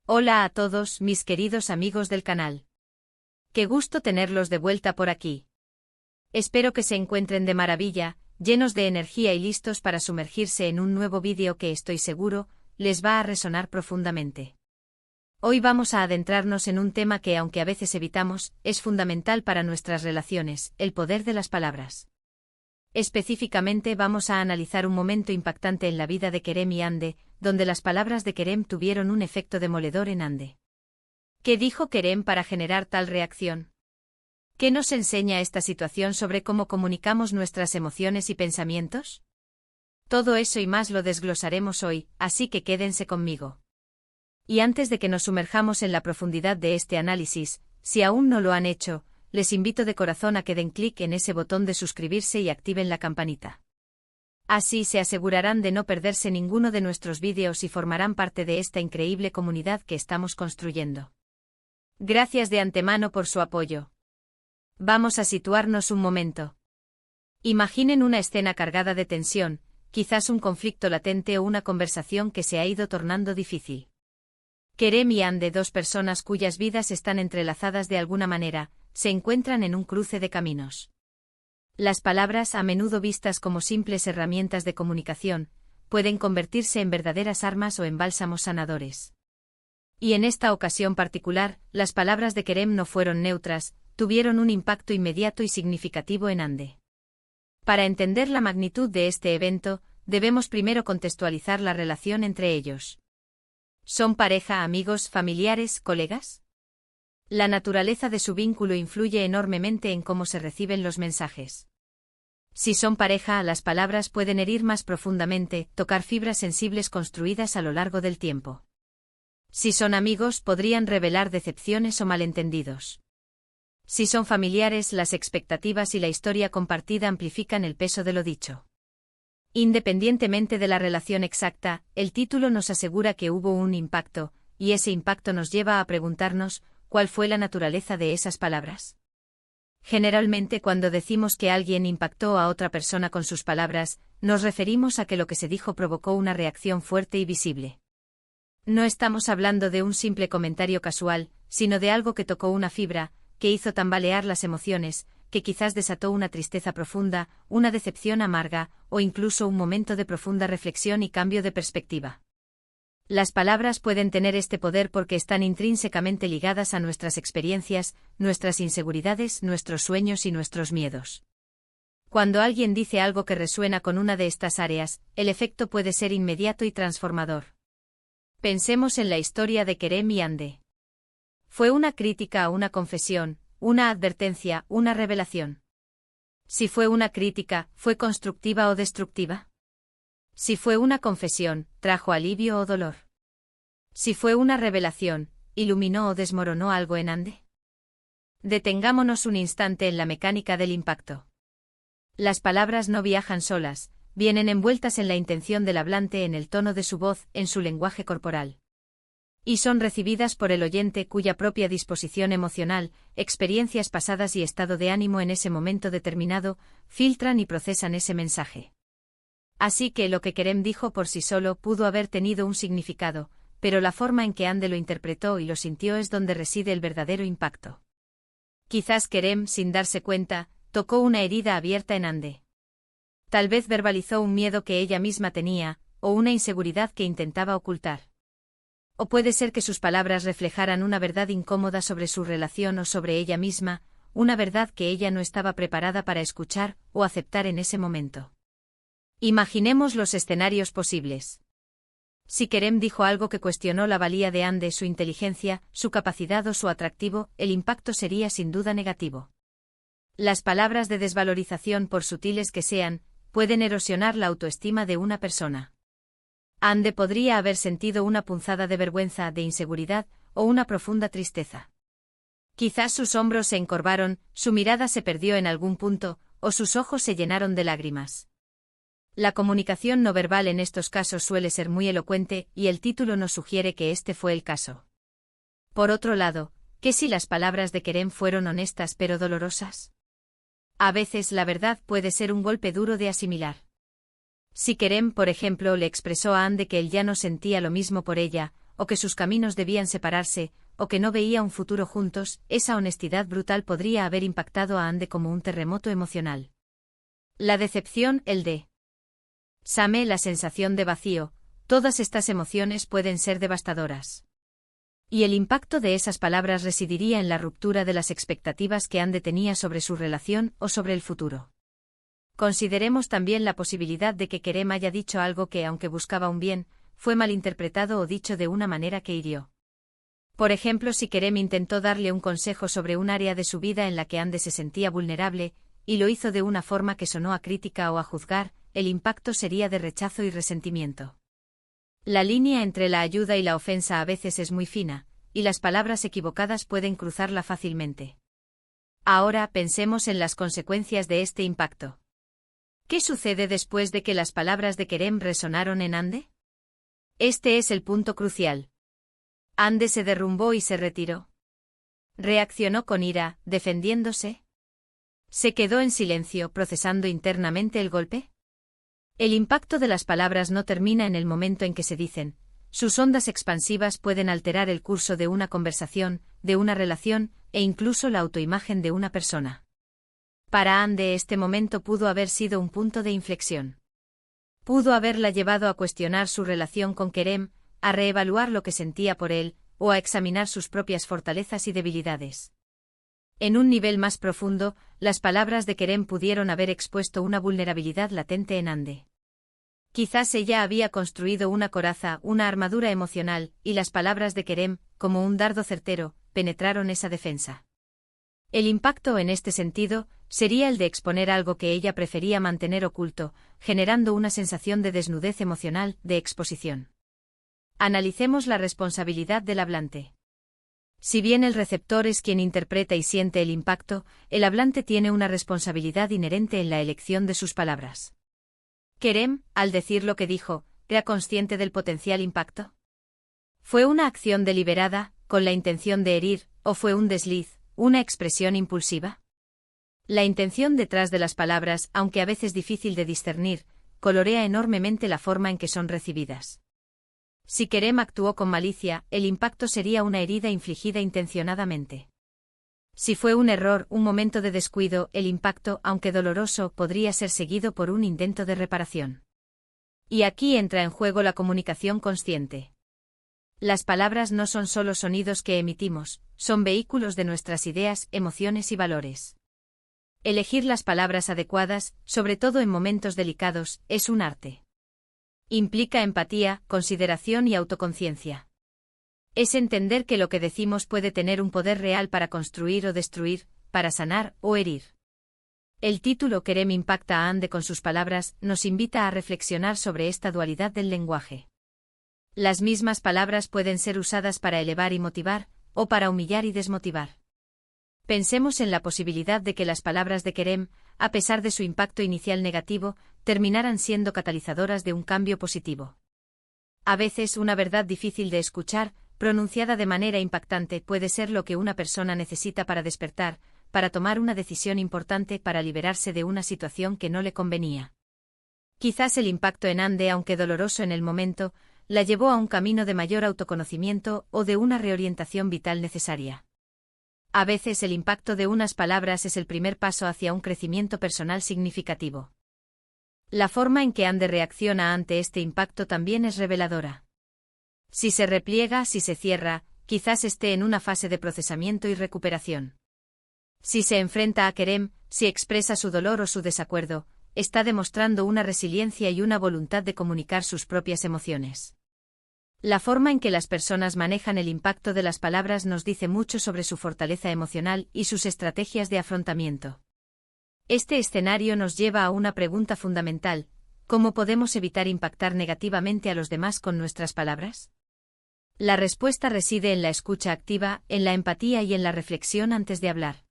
Hola a todos, mis queridos amigos del canal. Qué gusto tenerlos de vuelta por aquí. Espero que se encuentren de maravilla, llenos de energía y listos para sumergirse en un nuevo vídeo que estoy seguro les va a resonar profundamente. Hoy vamos a adentrarnos en un tema que, aunque a veces evitamos, es fundamental para nuestras relaciones: el poder de las palabras. Específicamente vamos a analizar un momento impactante en la vida de Kerem y Hande, donde las palabras de Kerem tuvieron un efecto demoledor en Hande. ¿Qué dijo Kerem para generar tal reacción? ¿Qué nos enseña esta situación sobre cómo comunicamos nuestras emociones y pensamientos? Todo eso y más lo desglosaremos hoy, así que quédense conmigo. Y antes de que nos sumerjamos en la profundidad de este análisis, si aún no lo han hecho, les invito de corazón a que den clic en ese botón de suscribirse y activen la campanita. Así se asegurarán de no perderse ninguno de nuestros vídeos y formarán parte de esta increíble comunidad que estamos construyendo. Gracias de antemano por su apoyo. Vamos a situarnos un momento. Imaginen una escena cargada de tensión, quizás un conflicto latente o una conversación que se ha ido tornando difícil. Kerem y Hande, dos personas cuyas vidas están entrelazadas de alguna manera, se encuentran en un cruce de caminos. Las palabras, a menudo vistas como simples herramientas de comunicación, pueden convertirse en verdaderas armas o en bálsamos sanadores. Y en esta ocasión particular, las palabras de Kerem no fueron neutras, tuvieron un impacto inmediato y significativo en Hande. Para entender la magnitud de este evento, debemos primero contextualizar la relación entre ellos. ¿Son pareja, amigos, familiares, colegas? La naturaleza de su vínculo influye enormemente en cómo se reciben los mensajes. Si son pareja, las palabras pueden herir más profundamente, tocar fibras sensibles construidas a lo largo del tiempo. Si son amigos, podrían revelar decepciones o malentendidos. Si son familiares, las expectativas y la historia compartida amplifican el peso de lo dicho. Independientemente de la relación exacta, el título nos asegura que hubo un impacto, y ese impacto nos lleva a preguntarnos: ¿cuál fue la naturaleza de esas palabras? Generalmente, cuando decimos que alguien impactó a otra persona con sus palabras, nos referimos a que lo que se dijo provocó una reacción fuerte y visible. No estamos hablando de un simple comentario casual, sino de algo que tocó una fibra, que hizo tambalear las emociones, que quizás desató una tristeza profunda, una decepción amarga, o incluso un momento de profunda reflexión y cambio de perspectiva. Las palabras pueden tener este poder porque están intrínsecamente ligadas a nuestras experiencias, nuestras inseguridades, nuestros sueños y nuestros miedos. Cuando alguien dice algo que resuena con una de estas áreas, el efecto puede ser inmediato y transformador. Pensemos en la historia de Kerem y Hande. ¿Fue una crítica o una confesión, una advertencia, una revelación? Si fue una crítica, ¿fue constructiva o destructiva? Si fue una confesión, ¿trajo alivio o dolor? Si fue una revelación, ¿iluminó o desmoronó algo en Hande? Detengámonos un instante en la mecánica del impacto. Las palabras no viajan solas, vienen envueltas en la intención del hablante, en el tono de su voz, en su lenguaje corporal. Y son recibidas por el oyente, cuya propia disposición emocional, experiencias pasadas y estado de ánimo en ese momento determinado, filtran y procesan ese mensaje. Así que lo que Kerem dijo por sí solo pudo haber tenido un significado, pero la forma en que Hande lo interpretó y lo sintió es donde reside el verdadero impacto. Quizás Kerem, sin darse cuenta, tocó una herida abierta en Hande. Tal vez verbalizó un miedo que ella misma tenía, o una inseguridad que intentaba ocultar. O puede ser que sus palabras reflejaran una verdad incómoda sobre su relación o sobre ella misma, una verdad que ella no estaba preparada para escuchar o aceptar en ese momento. Imaginemos los escenarios posibles. Si Kerem dijo algo que cuestionó la valía de Hande, su inteligencia, su capacidad o su atractivo, el impacto sería sin duda negativo. Las palabras de desvalorización, por sutiles que sean, pueden erosionar la autoestima de una persona. Hande podría haber sentido una punzada de vergüenza, de inseguridad, o una profunda tristeza. Quizás sus hombros se encorvaron, su mirada se perdió en algún punto, o sus ojos se llenaron de lágrimas. La comunicación no verbal en estos casos suele ser muy elocuente, y el título nos sugiere que este fue el caso. Por otro lado, ¿qué si las palabras de Kerem fueron honestas pero dolorosas? A veces la verdad puede ser un golpe duro de asimilar. Si Kerem, por ejemplo, le expresó a Hande que él ya no sentía lo mismo por ella, o que sus caminos debían separarse, o que no veía un futuro juntos, esa honestidad brutal podría haber impactado a Ande como un terremoto emocional. La decepción, el de Same, la sensación de vacío, todas estas emociones pueden ser devastadoras. Y el impacto de esas palabras residiría en la ruptura de las expectativas que Ande tenía sobre su relación o sobre el futuro. Consideremos también la posibilidad de que Kerem haya dicho algo que, aunque buscaba un bien, fue malinterpretado o dicho de una manera que hirió. Por ejemplo, si Kerem intentó darle un consejo sobre un área de su vida en la que Ande se sentía vulnerable, y lo hizo de una forma que sonó a crítica o a juzgar, el impacto sería de rechazo y resentimiento. La línea entre la ayuda y la ofensa a veces es muy fina, y las palabras equivocadas pueden cruzarla fácilmente. Ahora pensemos en las consecuencias de este impacto. ¿Qué sucede después de que las palabras de Kerem resonaron en Ande? Este es el punto crucial. Ande se derrumbó y se retiró. ¿Reaccionó con ira, defendiéndose? ¿Se quedó en silencio, procesando internamente el golpe? El impacto de las palabras no termina en el momento en que se dicen. Sus ondas expansivas pueden alterar el curso de una conversación, de una relación, e incluso la autoimagen de una persona. Para Ande este momento pudo haber sido un punto de inflexión. Pudo haberla llevado a cuestionar su relación con Kerem, a reevaluar lo que sentía por él, o a examinar sus propias fortalezas y debilidades. En un nivel más profundo, las palabras de Kerem pudieron haber expuesto una vulnerabilidad latente en Ande. Quizás ella había construido una coraza, una armadura emocional, y las palabras de Kerem, como un dardo certero, penetraron esa defensa. El impacto en este sentido sería el de exponer algo que ella prefería mantener oculto, generando una sensación de desnudez emocional, de exposición. Analicemos la responsabilidad del hablante. Si bien el receptor es quien interpreta y siente el impacto, el hablante tiene una responsabilidad inherente en la elección de sus palabras. Kerem, al decir lo que dijo, ¿era consciente del potencial impacto? ¿Fue una acción deliberada, con la intención de herir, o fue un desliz, una expresión impulsiva? La intención detrás de las palabras, aunque a veces difícil de discernir, colorea enormemente la forma en que son recibidas. Si Kerem actuó con malicia, el impacto sería una herida infligida intencionadamente. Si fue un error, un momento de descuido, el impacto, aunque doloroso, podría ser seguido por un intento de reparación. Y aquí entra en juego la comunicación consciente. Las palabras no son solo sonidos que emitimos, son vehículos de nuestras ideas, emociones y valores. Elegir las palabras adecuadas, sobre todo en momentos delicados, es un arte. Implica empatía, consideración y autoconciencia. Es entender que lo que decimos puede tener un poder real para construir o destruir, para sanar o herir. El título Kerem impacta a Ande con sus palabras nos invita a reflexionar sobre esta dualidad del lenguaje. Las mismas palabras pueden ser usadas para elevar y motivar, o para humillar y desmotivar. Pensemos en la posibilidad de que las palabras de Kerem, a pesar de su impacto inicial negativo, terminaran siendo catalizadoras de un cambio positivo. A veces una verdad difícil de escuchar, pronunciada de manera impactante, puede ser lo que una persona necesita para despertar, para tomar una decisión importante, para liberarse de una situación que no le convenía. Quizás el impacto en Ande, aunque doloroso en el momento, la llevó a un camino de mayor autoconocimiento o de una reorientación vital necesaria. A veces el impacto de unas palabras es el primer paso hacia un crecimiento personal significativo. La forma en que Ande reacciona ante este impacto también es reveladora. Si se repliega, si se cierra, quizás esté en una fase de procesamiento y recuperación. Si se enfrenta a Kerem, si expresa su dolor o su desacuerdo, está demostrando una resiliencia y una voluntad de comunicar sus propias emociones. La forma en que las personas manejan el impacto de las palabras nos dice mucho sobre su fortaleza emocional y sus estrategias de afrontamiento. Este escenario nos lleva a una pregunta fundamental: ¿cómo podemos evitar impactar negativamente a los demás con nuestras palabras? La respuesta reside en la escucha activa, en la empatía y en la reflexión antes de hablar.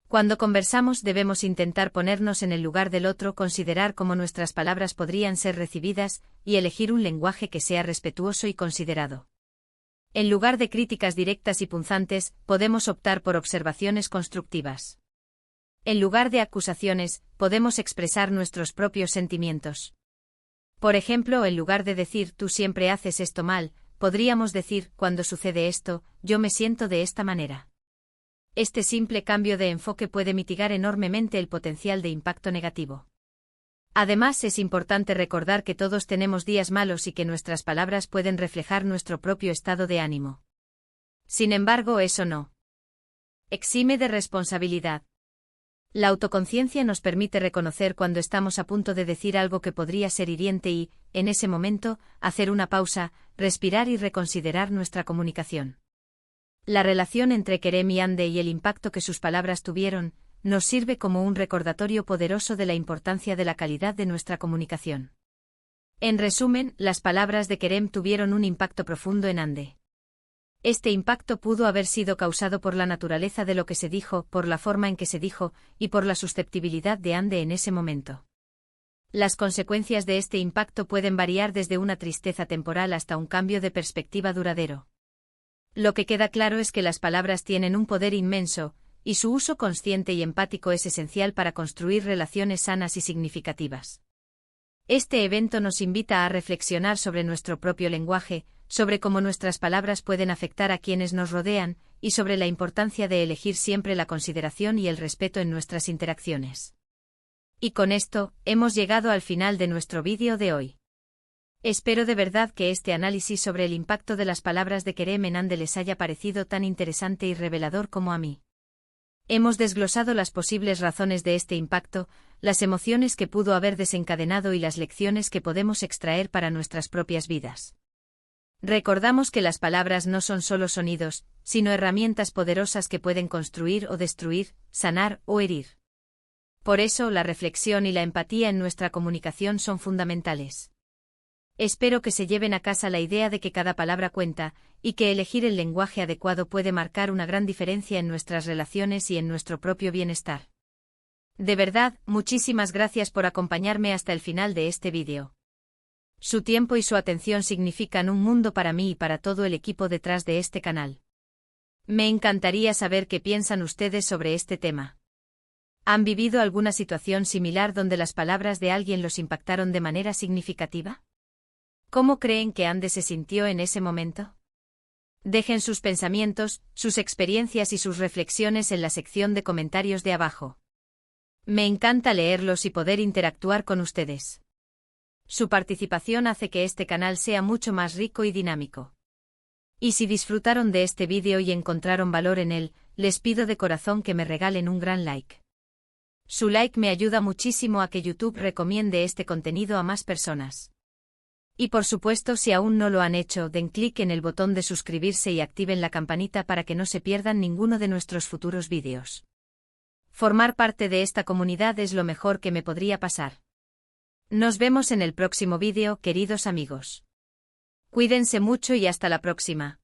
Cuando conversamos debemos intentar ponernos en el lugar del otro, considerar cómo nuestras palabras podrían ser recibidas, y elegir un lenguaje que sea respetuoso y considerado. En lugar de críticas directas y punzantes, podemos optar por observaciones constructivas. En lugar de acusaciones, podemos expresar nuestros propios sentimientos. Por ejemplo, en lugar de decir «tú siempre haces esto mal», podríamos decir, cuando sucede esto, yo me siento de esta manera. Este simple cambio de enfoque puede mitigar enormemente el potencial de impacto negativo. Además, es importante recordar que todos tenemos días malos y que nuestras palabras pueden reflejar nuestro propio estado de ánimo. Sin embargo, eso no exime de responsabilidad. La autoconciencia nos permite reconocer cuando estamos a punto de decir algo que podría ser hiriente y, en ese momento, hacer una pausa, respirar y reconsiderar nuestra comunicación. La relación entre Kerem y Hande y el impacto que sus palabras tuvieron, nos sirve como un recordatorio poderoso de la importancia de la calidad de nuestra comunicación. En resumen, las palabras de Kerem tuvieron un impacto profundo en Hande. Este impacto pudo haber sido causado por la naturaleza de lo que se dijo, por la forma en que se dijo, y por la susceptibilidad de Hande en ese momento. Las consecuencias de este impacto pueden variar desde una tristeza temporal hasta un cambio de perspectiva duradero. Lo que queda claro es que las palabras tienen un poder inmenso, y su uso consciente y empático es esencial para construir relaciones sanas y significativas. Este evento nos invita a reflexionar sobre nuestro propio lenguaje, sobre cómo nuestras palabras pueden afectar a quienes nos rodean, y sobre la importancia de elegir siempre la consideración y el respeto en nuestras interacciones. Y con esto, hemos llegado al final de nuestro vídeo de hoy. Espero de verdad que este análisis sobre el impacto de las palabras de Kerem en Hande les haya parecido tan interesante y revelador como a mí. Hemos desglosado las posibles razones de este impacto, las emociones que pudo haber desencadenado y las lecciones que podemos extraer para nuestras propias vidas. Recordamos que las palabras no son solo sonidos, sino herramientas poderosas que pueden construir o destruir, sanar o herir. Por eso, la reflexión y la empatía en nuestra comunicación son fundamentales. Espero que se lleven a casa la idea de que cada palabra cuenta, y que elegir el lenguaje adecuado puede marcar una gran diferencia en nuestras relaciones y en nuestro propio bienestar. De verdad, muchísimas gracias por acompañarme hasta el final de este vídeo. Su tiempo y su atención significan un mundo para mí y para todo el equipo detrás de este canal. Me encantaría saber qué piensan ustedes sobre este tema. ¿Han vivido alguna situación similar donde las palabras de alguien los impactaron de manera significativa? ¿Cómo creen que Hande se sintió en ese momento? Dejen sus pensamientos, sus experiencias y sus reflexiones en la sección de comentarios de abajo. Me encanta leerlos y poder interactuar con ustedes. Su participación hace que este canal sea mucho más rico y dinámico. Y si disfrutaron de este vídeo y encontraron valor en él, les pido de corazón que me regalen un gran like. Su like me ayuda muchísimo a que YouTube recomiende este contenido a más personas. Y por supuesto, si aún no lo han hecho, den clic en el botón de suscribirse y activen la campanita para que no se pierdan ninguno de nuestros futuros vídeos. Formar parte de esta comunidad es lo mejor que me podría pasar. Nos vemos en el próximo vídeo, queridos amigos. Cuídense mucho y hasta la próxima.